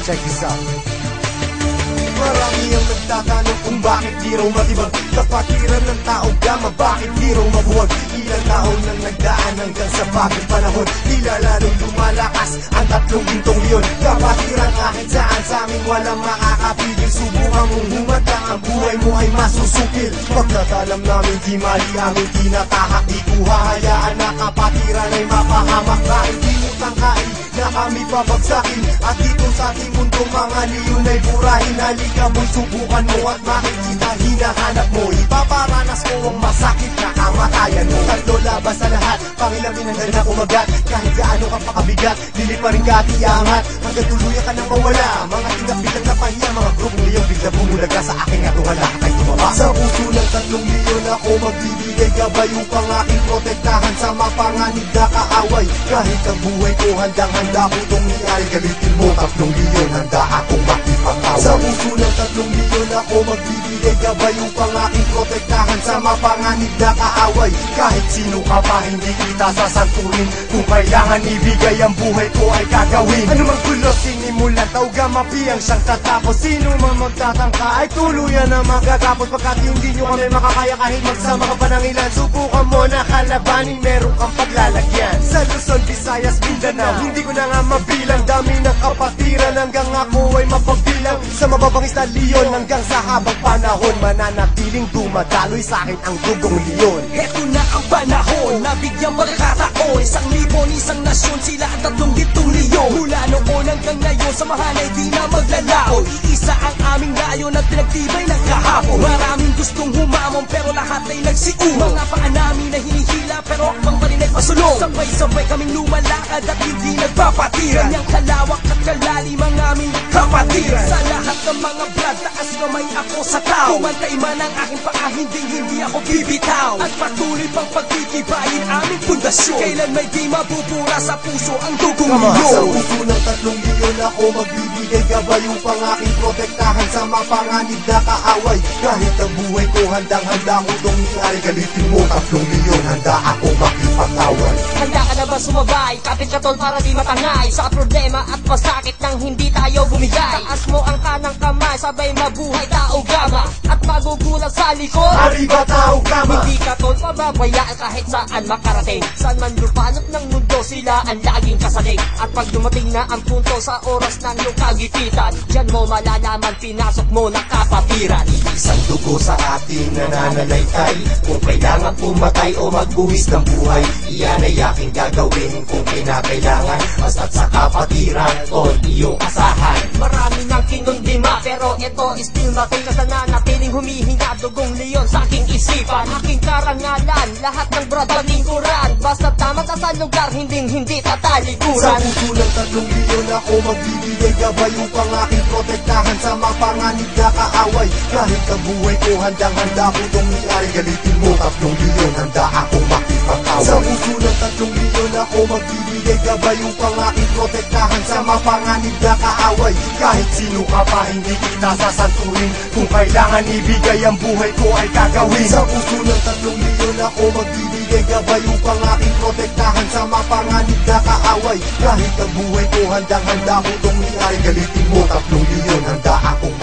Check this out. Marami ang nagtatanong kung bakit di raw matibag kapatiran ng tao gama, bakit di raw mabuwag. Ilang taon nang nagdaan hanggang sa bagong panahon, tila lalong lumalakas ang tatlong gintong leon. Kapatiran kahit saan sa amin walang makakapigil. Subukan mong humatang, ang buhay mo ay masusukil. Pagkatalam namin di mali aming tinatahak, di ko hahayaan na kapatiran ay mapahamak. Kahit di mo tangkain na kami babagsakin, at dito sa ating mundo mga leon ay burahin. Halika mo'y subukan mo at makikita hinahanap mo. Ipaparanas mo ang masakit na kamatayan mo. Tatlo labas sa lahat, pangilamin hanggang na kumagat. Kahit gaano ka pakabigat, lili pa rin ka at iangat hanggang tuluyan ka nang mawala. Mga tingap biglang napahiya, mga grupong leon biglang bumulaga sa aking atuhala kay tumaba. Sa puso ng tatlong leon ako magbibigay gabay upang aking protektahan sa mapanganib na kaaway. Kahit ang buhay ko handang-handa ko itong iari, galitin mo tatlong leon, handa akong makipag-away. Sa puso ng tatlong leon ako magbibigay gabay upang aking protektahan sa mapanganib na kaaway. Kahit sino ka pa hindi kita sasanturin, kung kailangan ibigay ang buhay ko ay gagawin. Ano mang gulo sinimulan, tauga mapiyang siyang tatapos. Sino man magtatangka ay tuluyan na magagapos. Pagkat hindi nyo kami makakaya kahit magsama ka pa ng ilan, subukan mo na kalabanin, meron kang paglalagyan. Sa Luzon, Visayas, Mindanao, hindi ko na nga mabilang. Dami ng kapatiran hanggang ako ay mapagbilang. Sa mababangis na leon hanggang sa habang panahon, mananatiling dumadaloy sa akin ang dugong leon. Heto na ang panahon, nabigyang pagkakataon. Isang libon, isang nasyon, sila ang tatlong gintong leon. Mula noon hanggang ngayon, samahan ay di na maglalaon. Iisa ang aming layon at pinagtibay ng kahapon. Maraming gustong humamon pero lahat ay nagsiumo. Mga paa namin na hinihila pero akbang pa rin ay pasulong. Sabay-sabay kaming lumalakad at hindi nagpapatiran. Ganyang kalawak at kalalim ang aming kapatiran. Sa lahat ng mga brad, taas kamay ako sa tao. Kumantay man ang aking paa, hindi ako bibitaw. At patuloy pang pagtitibayin aming pundasyon. Kailan may di mabubura sa puso ang dugong leon. Sa puso ng tatlong leon ako magbibigay gabay upang aking protektahan sa mapanganib na kaaway. Kahit ang buhay ko handang-handa ko itong iari, galitin mo tatlong leon, handa ako makipag-away. Handa ka na ba sumabay? Kapit ka tol para di matangay sa problema at masakit nang hindi tayo bumigay. Taas mo ang kanang kamay, sabay mabuhay tao gama. At magugulang sa likod, arriba tao gama. hindi ka tol pababayaan kahit saan makarating. Saan man lupanap ng mundo, sila ang laging kasalig. At pag dumating na ang punto sa oras ng iyong kagipitan, diyan mo malalaman pinasok mo na kapatiran. Isang dugo sa ating nananalaytay, kung kailangan pumatay o magbuwis ng buhay, iyan ay aking gagawin kung kinakailangan. Basta't sa kapatiran, tol, iyong asahan. Marami nang kinundima pero ito still nothing. Kasi nanatiling humihinga dugong leon sa aking isipan. Aking karangalan, lahat ng brother lingkuran. Basta tama ka sa lugar, hindi tatalikuran. Sa puso ng tatlong leon ako magbibigay gabay upang aking protektahan sa mapanganib na kaaway. Kahit ang buhay ko handang-handa ko itong iari, galitin mo tatlong leon, handa akong makipag-away. Sa puso ng tatlong leon ako magbibigay gabay upang aking protektahan sa mapanganib na kaaway. Kahit sino ka pa hindi kita sasanturin, kung kailangan ibigay ang buhay ko ay gagawin. Sa puso ng tatlong leon ako magbibigay gabay upang aking protektahan sa mapanganib na kaaway. Kahit ang buhay ko handang-handa ko itong iari, galitin mo tatlong leon, handa akong